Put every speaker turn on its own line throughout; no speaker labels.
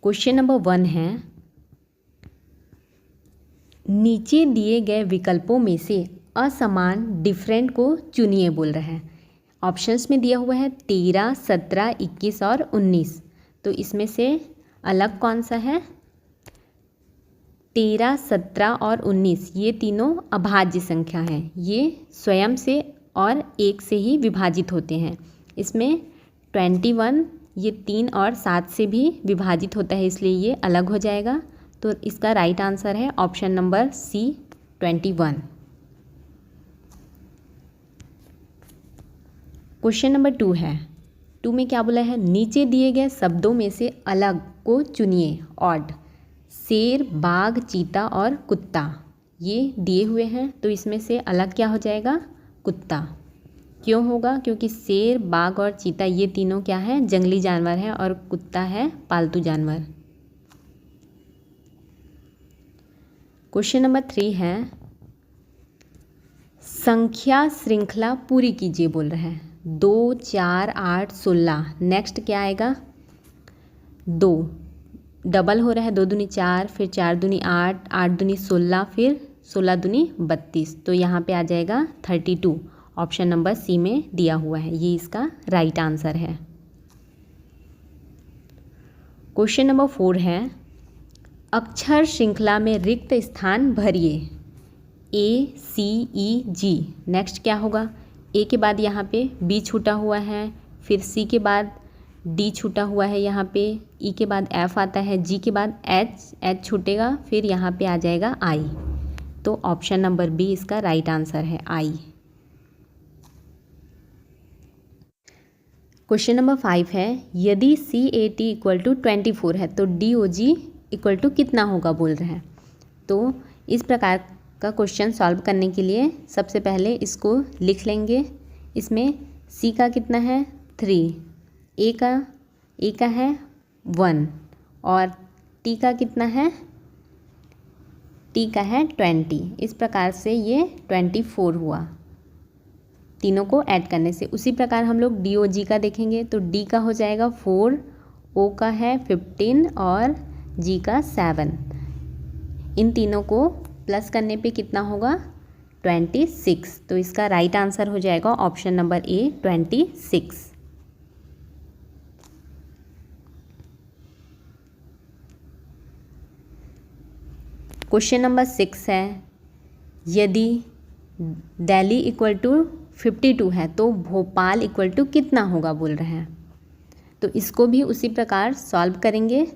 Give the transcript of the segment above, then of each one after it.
Question number 1 है, नीचे दिए गए विकल्पों में से असमान डिफरेंट को चुनिए बोल रहा है। ऑप्शंस में दिया हुआ है 13, 17, 21 और 19। तो इसमें से अलग कौन सा है? 13, 17 और 19 ये तीनों अभाज्य संख्या हैं। ये स्वयं से और एक से ही विभाजित होते हैं। इसमें 21 ये 3 और 7 से भी विभाजित होता है, इसलिए ये अलग हो जाएगा। तो इसका राइट आंसर है option number C 21। Question number 2 है। 2 में क्या बोला है? नीचे दिए गए शब्दों में से अलग को चुनिए। ऑड, शेर, बाघ, चीता और कुत्ता ये दिए हुए हैं, तो इसमें से अलग क्या हो जाएगा? कुत्ता। क्यों होगा? क्योंकि शेर, बाघ और चीता ये तीनों क्या है? जंगली जानवर है और कुत्ता है पालतू जानवर। क्वेश्चन नंबर 3 है, संख्या श्रृंखला पूरी कीजिए बोल रहा है। 2, 4, 8, 16। नेक्स्ट क्या आएगा? 2 डबल हो रहा है, 2 दूनी 4, फिर 4 दूनी 8, 8 दूनी 16, फिर 16 दूनी 32। तो यहाँ पे आ जाएगा 32। ऑप्शन नंबर सी में दिया हुआ है, ये इसका राइट आंसर है। क्वेश्चन नंबर 4 है, अक्षर श्रृंखला में रिक्त स्थान भरिए। A, C, E, G। Next क्या होगा? ए के बाद यहाँ पे बी छूटा हुआ है, फिर सी के बाद डी छूटा हुआ है, यहाँ पे ई के बाद एफ आता है, जी के बाद एच छूटेगा, फिर यहाँ पे आ जाएगा आई। तो ऑप्शन नंबर बी इसका राइट आंसर है, आई। क्वेश्चन नंबर 5 है, यदि CAT इक्वल टू 24 है तो DOG इक्वल टू कितना होगा बोल रहे हैं। तो इस प्रकार का क्वेश्चन सॉल्व करने के लिए सबसे पहले इसको लिख लेंगे। इसमें सी का कितना है? 3, ए का है 1 और टी का कितना है? टी का है 20। इस प्रकार से ये 24 हुआ तीनों को ऐड करने से। उसी प्रकार हम लोग DOG का देखेंगे तो डी का हो जाएगा 4, ओ का है 15 और जी का 7। इन तीनों को प्लस करने पे कितना होगा? 26। तो इसका राइट आंसर हो जाएगा option number A 26। Question number 6 है, यदि दिल्ली इक्वल टू 52 है तो भोपाल इक्वल टू कितना होगा बोल रहे हैं। तो इसको भी उसी प्रकार सॉल्व करेंगे।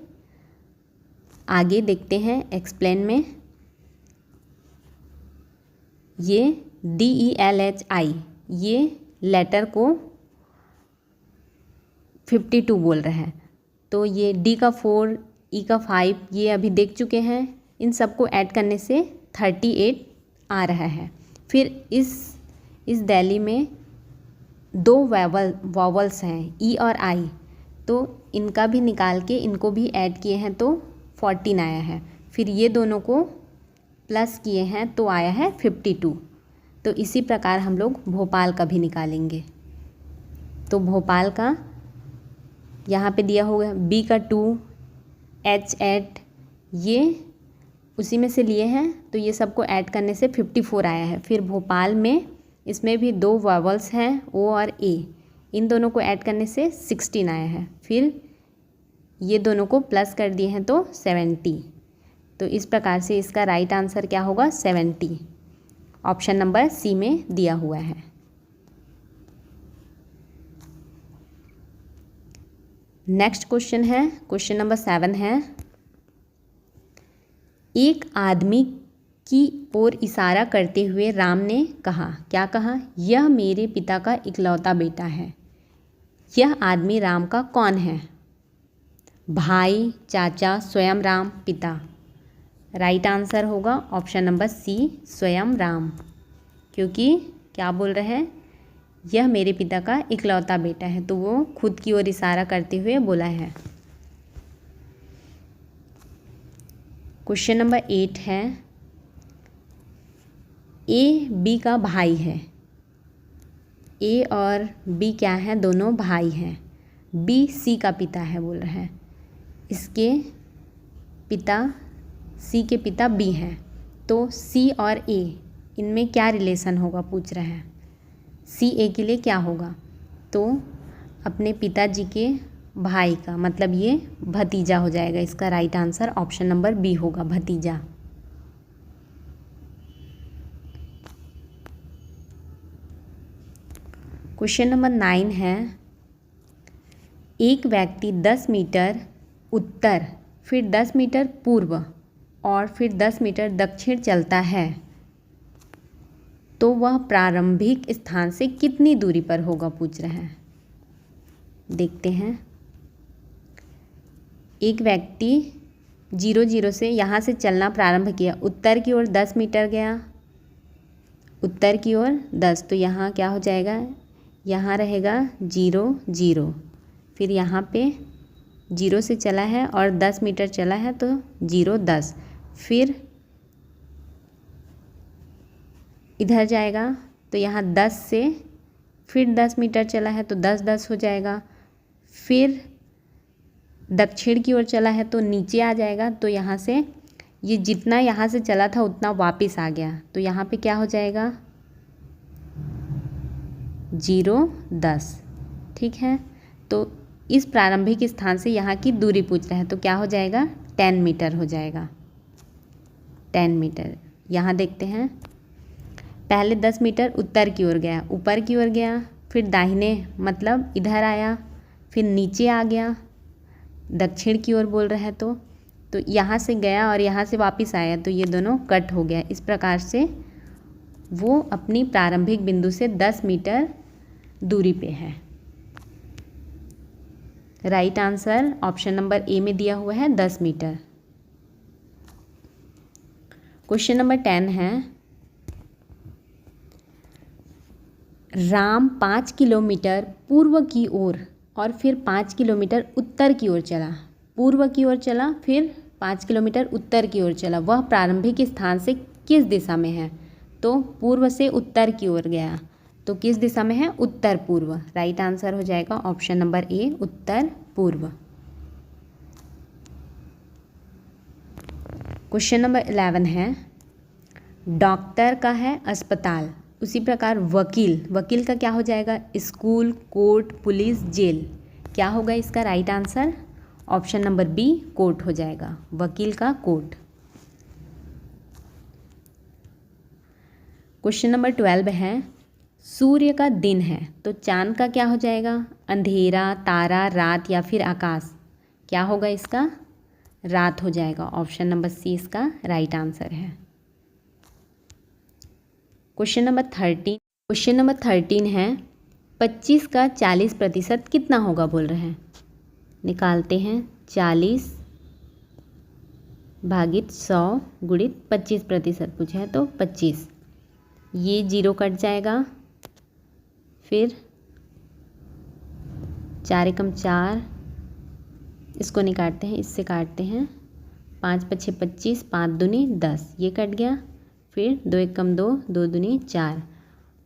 आगे देखते हैं एक्सप्लेन में। ये DELHI ये लेटर को 52 बोल रहे हैं। तो ये डी का 4, ई का 5 ये अभी देख चुके हैं। इन सबको ऐड करने से 38 आ रहा है। फिर इस दिल्ली में 2 वॉवल्स हैं, ई और आई, तो इनका भी निकाल के इनको भी ऐड किए हैं तो 14 आया है। फिर ये दोनों को प्लस किए हैं तो आया है 52। तो इसी प्रकार हम लोग भोपाल का भी निकालेंगे। तो भोपाल का यहाँ पे दिया होगा बी का 2, एच 8 ये उसी में से लिए हैं, तो ये सबको ऐड करने से 54 आया है। फिर भोपाल में इसमें भी 2 वॉवल्स हैं, ओ और ए, इन दोनों को ऐड करने से 16 आया है। फिर ये दोनों को प्लस कर दिए हैं तो 70। तो इस प्रकार से इसका राइट आंसर क्या होगा? 70। ऑप्शन नंबर सी में दिया हुआ है। नेक्स्ट क्वेश्चन है, क्वेश्चन नंबर 7 है, एक आदमी की ओर इशारा करते हुए राम ने कहा, क्या कहा? यह मेरे पिता का इकलौता बेटा है। यह आदमी राम का कौन है? भाई, चाचा, स्वयं राम, पिता। राइट आंसर होगा ऑप्शन नंबर सी स्वयं राम, क्योंकि क्या बोल रहे हैं? यह मेरे पिता का इकलौता बेटा है, तो वो खुद की ओर इशारा करते हुए बोला है। क्वेश्चन नंबर 8 है, ए बी का भाई है। ए और बी क्या है? दोनों भाई हैं। बी सी का पिता है बोल रहा है। इसके के पिता बी हैं, तो सी और ए इनमें क्या रिलेशन होगा पूछ रहे हैं। सी ए के लिए क्या होगा, तो अपने पिताजी के भाई का, मतलब ये भतीजा हो जाएगा। इसका right answer option number B होगा, भतीजा। क्वेश्चन नंबर 9 है, एक व्यक्ति 10 मीटर उत्तर, फिर 10 मीटर पूर्व और फिर 10 मीटर दक्षिण चलता है, तो वह प्रारंभिक स्थान से कितनी दूरी पर होगा पूछ रहे हैं। देखते हैं। एक व्यक्ति 0 से यहाँ से चलना प्रारंभ किया, उत्तर की ओर 10 मीटर गया, उत्तर की ओर 10, तो यहाँ क्या हो जाएगा, यहाँ रहेगा 0 0, फिर यहाँ पे 0 से चला है और 10 मीटर चला है तो 0 10, फिर इधर जाएगा तो यहाँ 10 से फिर 10 मीटर चला है तो 10 10 हो जाएगा, फिर दक्षिण की ओर चला है तो नीचे आ जाएगा, तो यहाँ से ये जितना यहाँ से चला था उतना वापस आ गया, तो यहाँ पे क्या हो जाएगा 0 10। ठीक है, तो इस प्रारंभिक स्थान से यहाँ की दूरी पूछ रहा है, तो क्या हो जाएगा 10 मीटर हो जाएगा, 10 मीटर। यहाँ देखते हैं, पहले 10 मीटर उत्तर की ओर गया, ऊपर की ओर गया, फिर दाहिने मतलब इधर आया, फिर नीचे आ गया, दक्षिण की ओर बोल रहा है तो यहाँ से गया और यहाँ से वापस आया, तो ये दोनों कट हो गया। इस प्रकार से वो अपनी प्रारंभिक बिंदु से 10 मीटर दूरी पे है। Right answer option number A में दिया हुआ है 10 मीटर। क्वेश्चन नंबर 10 है, राम 5 किलोमीटर पूर्व की ओर और फिर 5 किलोमीटर उत्तर की ओर चला, पूर्व की ओर चला फिर 5 किलोमीटर उत्तर की ओर चला, वह प्रारंभिक स्थान से किस दिशा में है, तो पूर्व से उत्तर की ओर गया, तो किस दिशा में है, उत्तर पूर्व। राइट आंसर हो जाएगा ऑप्शन नंबर ए, उत्तर पूर्व। क्वेश्चन नंबर 11 है, डॉक्टर का है अस्पताल, उसी प्रकार वकील का क्या हो जाएगा, स्कूल, कोर्ट, पुलिस, जेल। क्या होगा इसका right answer, option number B, court हो जाएगा, वकील का कोर्ट। क्वेश्चन नंबर 12 है, सूर्य का दिन है तो चांद का क्या हो जाएगा, अंधेरा, तारा, रात या फिर आकाश। क्या होगा इसका, रात हो जाएगा, ऑप्शन नंबर सी इसका राइट आंसर है। क्वेश्चन नंबर 13 है, 25 का 40% कितना होगा बोल रहे हैं। निकालते हैं, 40 भागित 100 गुणित 25% पूछा है तो 25, ये 0 कट जाएगा, फिर 4 एकम 4, इसको नहीं काटते हैं, इससे काटते हैं, 5 पछे 25, 5 दूनी 10, ये कट गया, फिर 2 एकम 2, 2 दूनी 4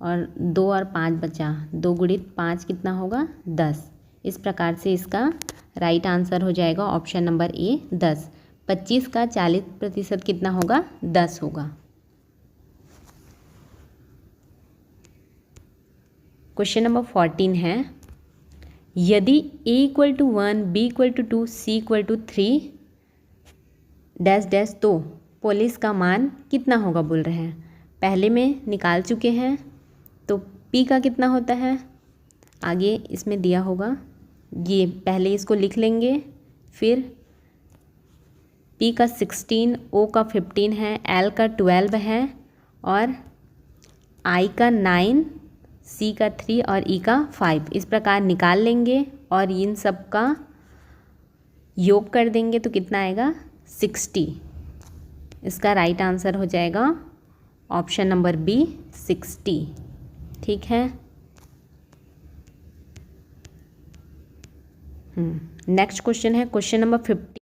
और 2 और 5 बचा, 2 गुणित 5 कितना होगा 10। इस प्रकार से इसका राइट आंसर हो जाएगा ऑप्शन नंबर ए 10। 25 का 40% कितना होगा, 10 होगा। क्वेश्चन नंबर 14 है, यदि a = 1, b = 2, c = 3 dash dash तो पुलिस का मान कितना होगा बोल रहे हैं। पहले में निकाल चुके हैं, तो p का कितना होता है आगे इसमें दिया होगा, ये पहले इसको लिख लेंगे, फिर p का 16, o का 15 है, l का 12 है और i का 9, C का 3 और E का 5, इस प्रकार निकाल लेंगे और इन सब का योग कर देंगे तो कितना आएगा 60। इसका राइट आंसर हो जाएगा ऑप्शन नंबर बी 60। ठीक है, नेक्स्ट क्वेश्चन है क्वेश्चन नंबर 50।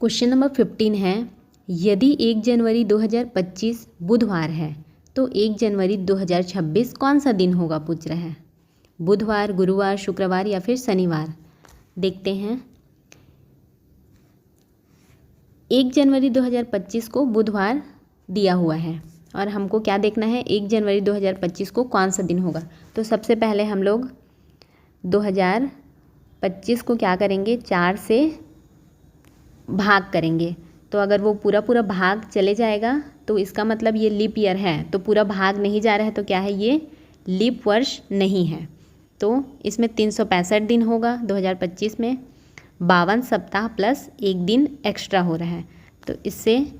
क्वेश्चन नंबर 15 है, यदि 1 जनवरी 2025 बुधवार है तो 1 जनवरी 2026 कौन सा दिन होगा पूछ रहा है। बुधवार, गुरुवार, शुक्रवार या फिर शनिवार। देखते हैं, 1 जनवरी 2025 को बुधवार दिया हुआ है और हमको क्या देखना है 1 जनवरी 2025 को कौन सा दिन होगा। तो सबसे पहले हम लोग 2025 को क्या करेंगे 4 से भाग करेंगे। तो अगर वो पूरा पूरा भाग चले जाएगा तो इसका मतलब ये लीप ईयर है, तो पूरा भाग नहीं जा रहा है तो क्या है ये लीप वर्ष नहीं है। तो इसमें 365 दिन होगा 2025 में, 52 सप्ताह प्लस 1 दिन एक्स्ट्रा हो रहा है। तो इससे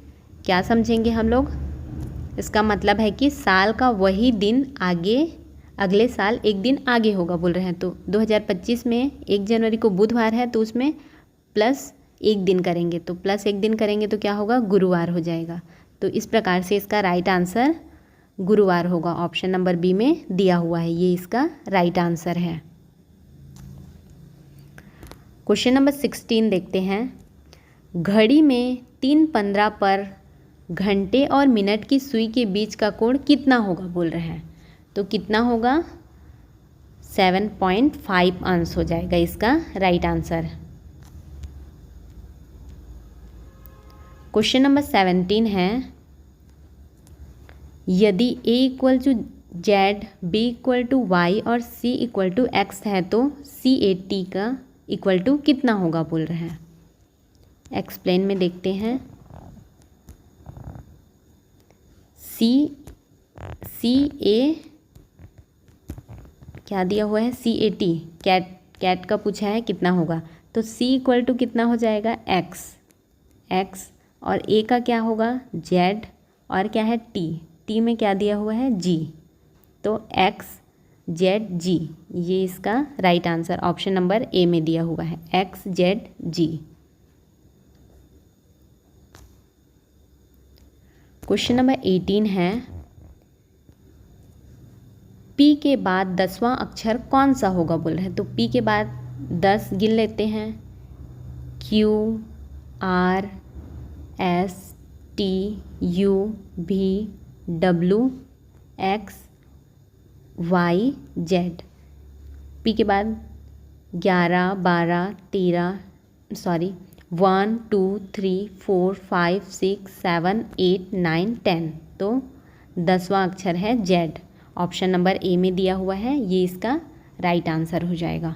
क्या समझेंगे हम लोग, इसका मतलब है कि साल का वही दिन आगे अगले साल 1 दिन आगे होगा बोल रहे हैं। तो 2025 में 1 जनवरी को बुधवार है तो उसमें प्लस 1 दिन करेंगे, तो प्लस 1 दिन करेंगे तो क्या होगा गुरुवार हो जाएगा। तो इस प्रकार से इसका राइट आंसर गुरुवार होगा। ऑप्शन नंबर बी में दिया हुआ है, ये इसका राइट आंसर है। क्वेश्चन नंबर 16 देखते हैं। घड़ी में 3:15 पर घंटे और मिनट की सुई के बीच का कोण कितना होगा बोल रहे हैं। तो कितना होगा 7.5 अंश हो जाएगा इसका राइट आंसर। क्वेश्चन नंबर 17 है। यदि a equal to Z, b equal to Y और c इक्वल टू एक्स है तो CAT का इक्वल टू कितना होगा बोल रहे हैं। एक्सप्लेन में देखते हैं। CA क्या दिया हुआ है CAT, कैट का पूछा है कितना होगा। तो c इक्वल टू कितना हो जाएगा x और a का क्या होगा z और क्या है t में क्या दिया हुआ है g, तो x z g, ये इसका right answer option number A में दिया हुआ है x z g। Question number 18 है। p के बाद 10वां अक्षर कौन सा होगा बोल रहे हैं। तो p के बाद 10 गिन लेते हैं, Q R S T U V W X Y Z। P के बाद 11 12 13 1 2 3 4 5 6 7 8 9 10, तो 10वां अक्षर है Z। ऑप्शन नंबर ए में दिया हुआ है, ये इसका राइट आंसर हो जाएगा।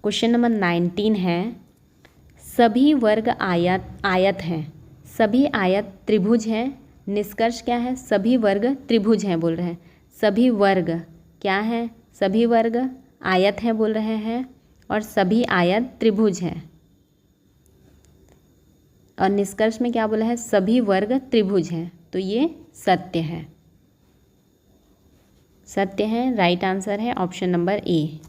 क्वेश्चन नंबर 19 है। सभी वर्ग आयत हैं, सभी आयत त्रिभुज हैं। निष्कर्ष क्या है सभी वर्ग त्रिभुज हैं बोल रहे हैं। सभी वर्ग क्या है, सभी वर्ग आयत हैं बोल रहे हैं और सभी आयत त्रिभुज हैं। और निष्कर्ष में क्या बोला है सभी वर्ग त्रिभुज हैं, तो ये सत्य है, सत्य है। राइट आंसर है ऑप्शन नंबर ए।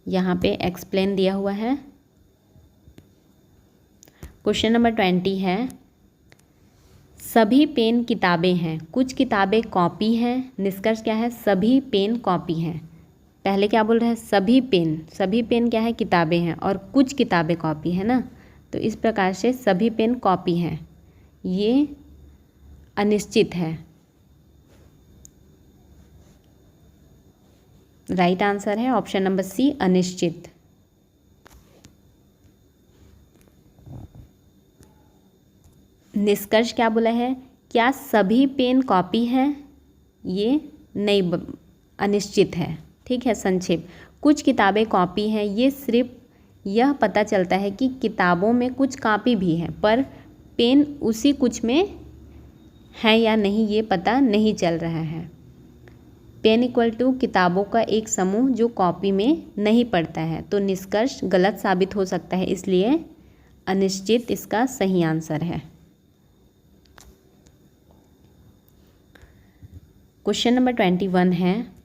यहाँ पे एक्सप्लेन दिया हुआ है। क्वेश्चन नंबर 20 है। सभी पेन किताबें हैं, कुछ किताबें कॉपी हैं। निष्कर्ष क्या है सभी पेन कॉपी हैं। पहले क्या बोल रहे हैं सभी पेन क्या है किताबें हैं और कुछ किताबें कॉपी है ना, तो इस प्रकार से सभी पेन कॉपी हैं, ये अनिश्चित है। राइट आंसर है ऑप्शन नंबर सी अनिश्चित। निष्कर्ष क्या बोला है क्या सभी पेन कॉपी हैं, ये नहीं अनिश्चित है, ठीक है। संक्षेप कुछ किताबें कॉपी हैं, ये सिर्फ यह पता चलता है कि किताबों में कुछ कॉपी भी है पर पेन उसी कुछ में है या नहीं ये पता नहीं चल रहा है। पेन इक्वल टू किताबों का एक समूह जो कॉपी में नहीं पढ़ता है, तो निष्कर्ष गलत साबित हो सकता है, इसलिए अनिश्चित इसका सही आंसर है। क्वेश्चन नंबर 21 है।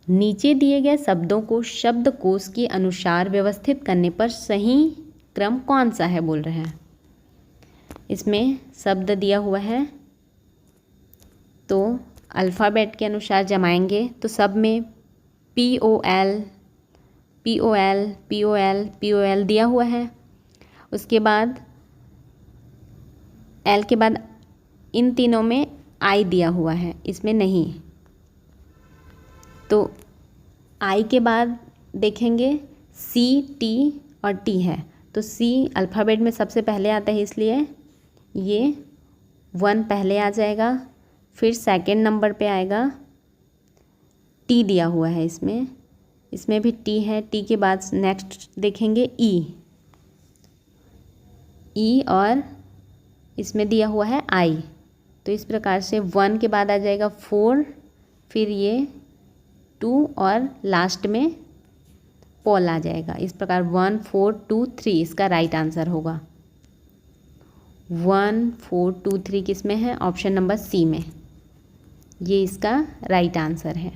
नीचे दिए गए शब्दों को शब्दकोश के अनुसार व्यवस्थित करने पर सही क्रम कौन सा है बोल रहे हैं। इसमें शब्द दिया हुआ है तो अल्फ़ाबेट के अनुसार जमाएंगे तो सब में POL POL POL POL दिया हुआ है। उसके बाद एल के बाद इन तीनों में आई दिया हुआ है, इसमें नहीं। तो आई के बाद देखेंगे सी, टी और टी है। तो सी अल्फ़ाबेट में सबसे पहले आता है, इसलिए ये 1 पहले आ जाएगा। फिर सेकंड नंबर पे आएगा, टी दिया हुआ है इसमें भी टी है। टी के बाद नेक्स्ट देखेंगे ई और इसमें दिया हुआ है आई। तो इस प्रकार से 1 के बाद आ जाएगा 4, फिर ये 2 और लास्ट में पॉल आ जाएगा। इस प्रकार 1 4 2 3 इसका राइट आंसर होगा। 1 4 2 3 किस में है? ऑप्शन नंबर सी में। ये इसका राइट आंसर है।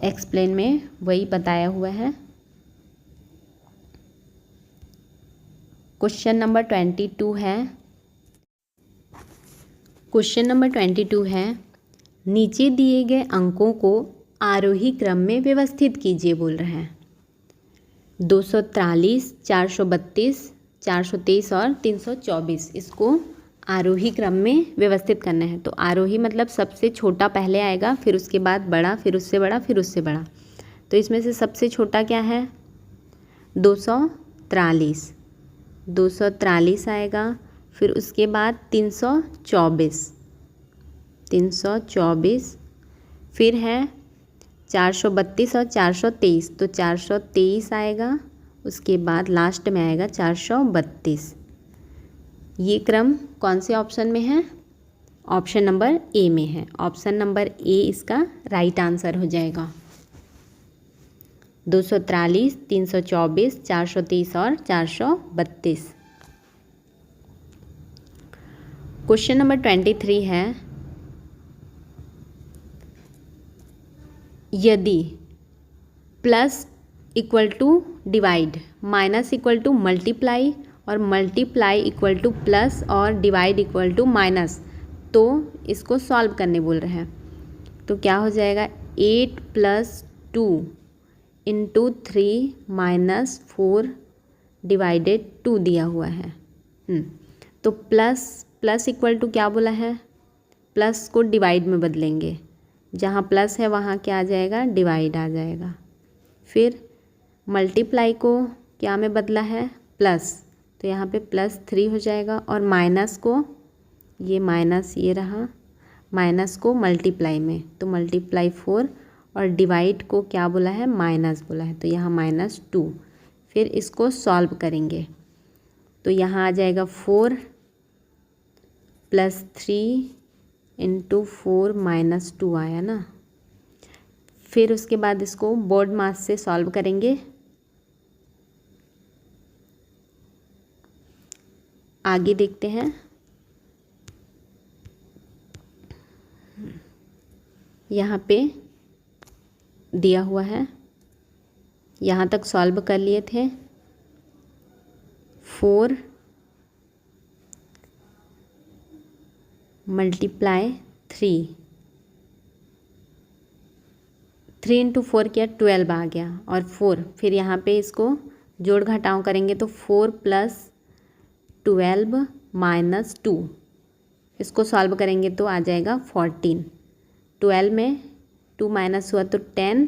एक्सप्लेन में वही बताया हुआ है। क्वेश्चन नंबर 22 है। क्वेश्चन नंबर 22 है, नीचे दिए गए अंकों को आरोही क्रम में व्यवस्थित कीजिए बोल रहे हैं। 243, 432, 423 और 324 इसको आरोही क्रम में व्यवस्थित करना है। तो आरोही मतलब सबसे छोटा पहले आएगा, फिर उसके बाद बड़ा, फिर उससे बड़ा, फिर उससे बड़ा। तो इसमें से सबसे छोटा क्या है? 243, 243 आएगा। फिर उसके बाद 324, 324, फिर है 432 और 423, तो 423 आएगा। उसके बाद लास्ट में आएगा 432। ये क्रम कौन से ऑप्शन में है? ऑप्शन नंबर ए में है। ऑप्शन नंबर ए इसका राइट आंसर हो जाएगा। 243, 324, 430 और 432। क्वेश्चन नंबर 23 है, यदि plus equal to divide, minus equal to multiply और मल्टीप्लाई इक्वल टू प्लस और डिवाइड इक्वल टू माइनस, तो इसको सॉल्व करने बोल रहे हैं। तो क्या हो जाएगा? 8 + 2 × 3 - 4 डिवाइडेड 2 दिया हुआ है। तो प्लस इक्वल टू क्या बोला है? प्लस को डिवाइड में बदलेंगे, जहाँ प्लस है वहाँ क्या आ जाएगा? डिवाइड आ जाएगा। फिर मल्टीप्लाई को क्या में बदला है? प्लस, तो यहाँ पे +3 हो जाएगा। और माइनस को, ये माइनस ये रहा, माइनस को मल्टीप्लाई में, तो मल्टीप्लाई 4 और डिवाइड को क्या बोला है? माइनस बोला है, तो यहाँ -2। फिर इसको सॉल्व करेंगे तो यहाँ आ जाएगा 4 + 3 × 4 - 2 आया ना। फिर उसके बाद इसको बोर्ड मास से सॉल्व करेंगे। आगे देखते हैं। यहाँ पे दिया हुआ है, यहाँ तक सॉल्व कर लिए थे। 4 × 3, 3 × 4 किया, 12 आ गया। और 4, फिर यहाँ पे इसको जोड़ घटाव करेंगे तो 4 + 12 - 2, इसको सॉल्व करेंगे तो आ जाएगा 14। 12 में 2 माइनस हुआ तो 10,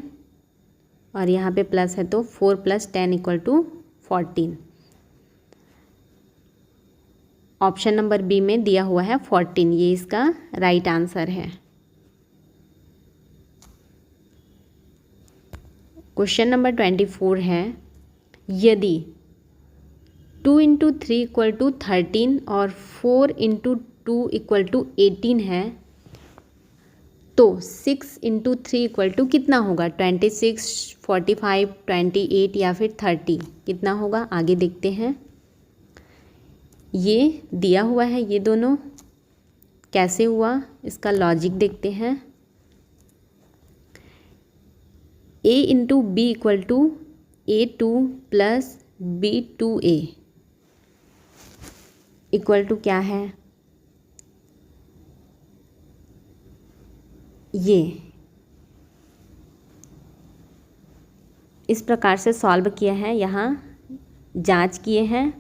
और यहाँ पे प्लस है तो 4 + 10 = 14। ऑप्शन नंबर बी में दिया हुआ है 14, ये इसका राइट आंसर है। क्वेश्चन नंबर 24 है, यदि 2 × 3 = 13 और 4 × 2 = 18 है, तो 6 × 3 = कितना होगा? 26, 45, 28 या फिर 30, कितना होगा? आगे देखते हैं। ये दिया हुआ है, ये दोनों कैसे हुआ इसका लॉजिक देखते हैं। a × b = a2 + b2a equal to क्या है? ये इस प्रकार से सॉल्व किया है। यहाँ जांच किए हैं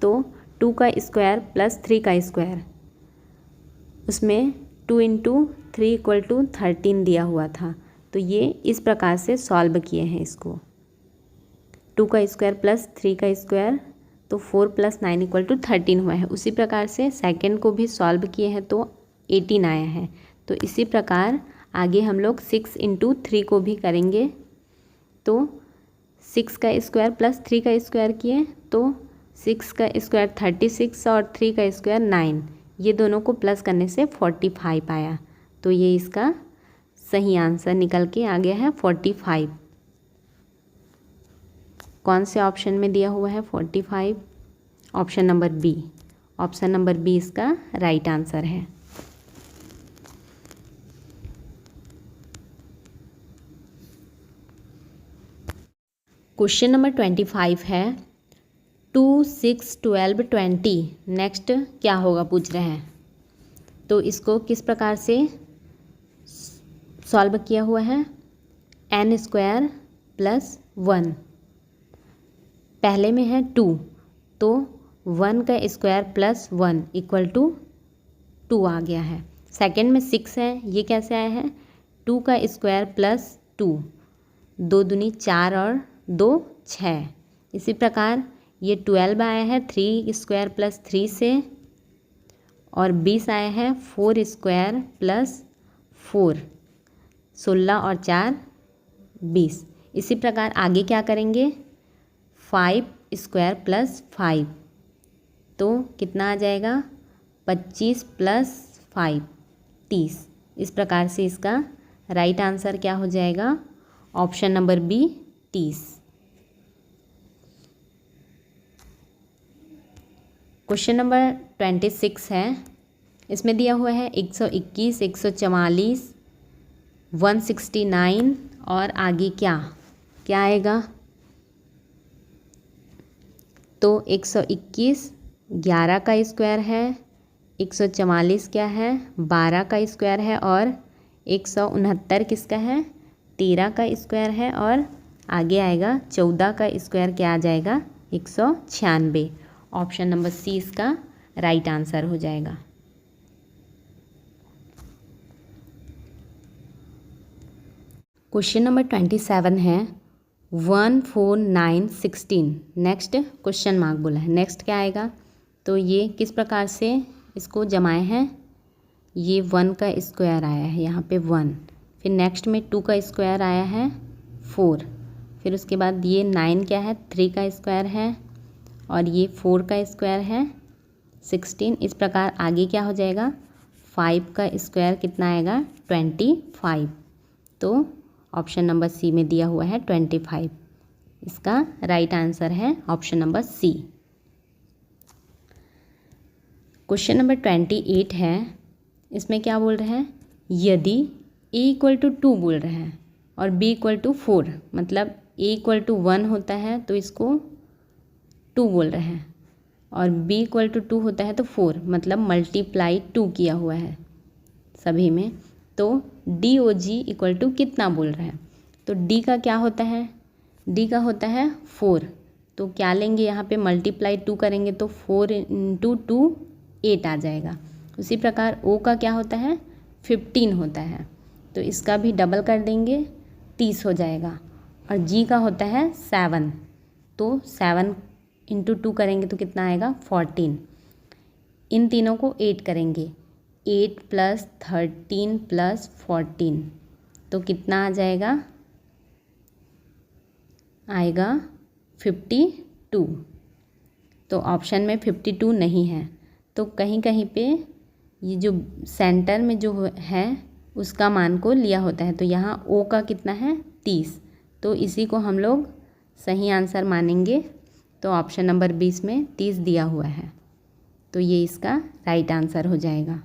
तो 2 का स्क्वायर प्लस 3 का स्क्वायर, उसमें 2 इंटू 3 इक्वल टू 13 दिया हुआ था। तो ये इस प्रकार से सॉल्व किए हैं इसको। 2 का स्क्वायर प्लस 3 का स्क्वायर, तो 4 प्लस 9 इक्वल टू 13 हुआ है। उसी प्रकार से सेकंड को भी सॉल्व किए हैं तो 18 आया है। तो इसी प्रकार आगे हम लोग 6 इंटू 3 को भी करेंगे। तो 6 का स्क्वायर प्लस 3 का स्क्वायर किए तो 6 का स्क्वायर 36 और 3 का स्क्वायर 9, ये दोनों को प्लस करने से 45 आया। तो ये इसका सही आंसर निकल के आ गया है 45। कौन से ऑप्शन में दिया हुआ है 45? Option number B. Option number B इसका राइट आंसर है। क्वेश्चन नंबर 25 है 2, 6, 12, 20 नेक्स्ट क्या होगा पूछ रहे हैं। तो इसको किस प्रकार से सॉल्व किया हुआ है, n स्क्वायर प्लस 1, पहले में है 2 तो 1 का स्क्वायर प्लस 1 इक्वल टू 2 आ गया है। सेकंड में 6 है, ये कैसे आया है, 2 का स्क्वायर प्लस 2, 2 दूनी 4 और 2 6। इसी प्रकार ये 12 आया है 3 स्क्वायर प्लस 3 से, और 20 आया है 4 स्क्वायर प्लस 4, 16 और 4 20। इसी प्रकार आगे क्या करेंगे, 5 स्क्वायर प्लस 5, तो कितना आ जाएगा 25 प्लस 5 30। इस प्रकार से इसका राइट आंसर क्या हो जाएगा, option number B 30। Question number 26 है, इसमें दिया हुआ है 121, 144, 169 और आगे क्या क्या आएगा। तो 121 11 का स्क्वायर है, 144 क्या है 12 का स्क्वायर है, और 169 किसका है 13 का स्क्वायर है, और आगे आएगा 14 का स्क्वायर क्या आ जाएगा 196। ऑप्शन नंबर सी इसका राइट आंसर हो जाएगा। क्वेश्चन नंबर 27 है 1, 4, 9, 16 नेक्स्ट क्वेश्चन मार्क बोला है। नेक्स्ट क्या आएगा, तो ये किस प्रकार से इसको जमाए हैं, ये 1 का स्क्वायर आया है यहाँ पे 1, फिर नेक्स्ट में 2 का स्क्वायर आया है 4, फिर उसके बाद ये 9 क्या है 3 का स्क्वायर है, और ये 4 का स्क्वायर है 16। इस प्रकार आगे क्या हो जाएगा, 5 का स्क्वायर कितना आएगा 25। तो ऑप्शन नंबर सी में दिया हुआ है 25, इसका राइट आंसर है option number C. Question number 28 है, इसमें क्या बोल रहे हैं, यदि a इक्वल टू 2 बोल रहे हैं और b इक्वल टू 4, मतलब a इक्वल टू 1 होता है तो इसको 2 बोल रहे हैं, और b इक्वल टू 2 होता है तो 4, मतलब मल्टीप्लाई 2 किया हुआ है सभी में। तो DOG इक्वल टू कितना बोल रहे हैं, तो D का क्या होता है, D का होता है 4, तो क्या लेंगे यहाँ पे मल्टीप्लाई 2 करेंगे तो 4 इंटू 2 8 आ जाएगा। उसी प्रकार O का क्या होता है 15 होता है, तो इसका भी डबल कर देंगे 30 हो जाएगा। और G का होता है 7, तो 7 इंटू 2 करेंगे तो कितना आएगा 14। इन तीनों को 8 करेंगे, 8 प्लस 13 प्लस 14, तो कितना आ जाएगा, आएगा 52। तो ऑप्शन में 52 नहीं है, तो कहीं कहीं पे ये जो सेंटर में जो है उसका मान को लिया होता है। तो यहाँ O का कितना है 30, तो इसी को हम लोग सही आंसर मानेंगे। तो ऑप्शन नंबर 20 में 30 दिया हुआ है, तो ये इसका राइट आंसर हो जाएगा।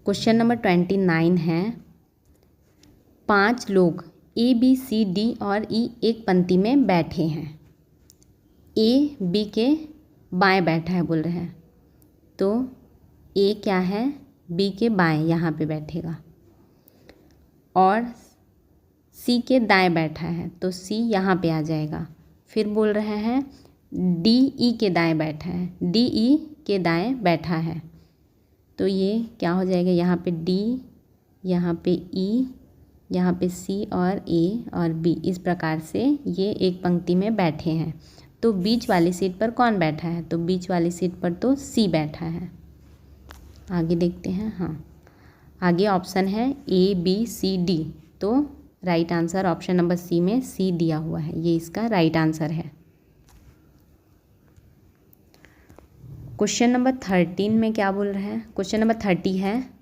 क्वेश्चन नंबर 29 है, 5 लोग A, B, C, D और E एक पंक्ति में बैठे हैं। A B के बाएं बैठा है बोल रहे हैं, तो A क्या है B के बाएं यहाँ पे बैठेगा, और C के दाएं बैठा है तो C यहाँ पे आ जाएगा। फिर बोल रहे हैं डी ई के दाएं बैठा है, डी ई के दाएं बैठा है। तो ये क्या हो जाएगा, यहाँ पे डी, यहाँ पे ई, यहाँ पे सी और ए और बी, इस प्रकार से ये एक पंक्ति में बैठे हैं। तो बीच वाली सीट पर कौन बैठा है, तो बीच वाली सीट पर तो सी बैठा है। आगे देखते हैं। हाँ, आगे ऑप्शन है ए बी सी डी, तो right answer option number C में सी दिया हुआ है, ये इसका राइट आंसर है। क्वेश्चन नंबर 13 में क्या बोल रहा है, क्वेश्चन नंबर 30 है,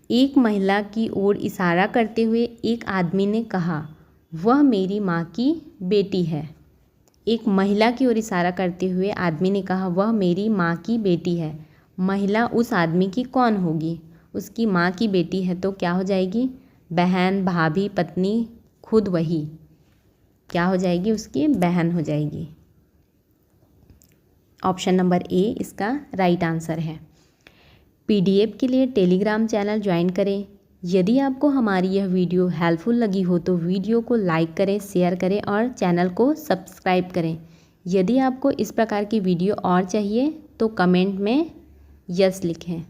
एक महिला की ओर इशारा करते हुए एक आदमी ने कहा वह मेरी माँ की बेटी है। एक महिला की ओर इशारा करते हुए आदमी ने कहा वह मेरी माँ की बेटी है। महिला उस आदमी की कौन होगी, उसकी माँ की बेटी है तो क्या हो जाएगी, बहन, भाभी, पत्नी, खुद वही, क्या हो जाएगी, उसकी बहन हो जाएगी। ऑप्शन नंबर ए इसका राइट आंसर है। पीडीएफ के लिए टेलीग्राम चैनल ज्वाइन करें। यदि आपको हमारी यह वीडियो हेल्पफुल लगी हो तो वीडियो को लाइक करें, शेयर करें और चैनल को सब्सक्राइब करें। यदि आपको इस प्रकार की वीडियो और चाहिए तो कमेंट में यस लिखें।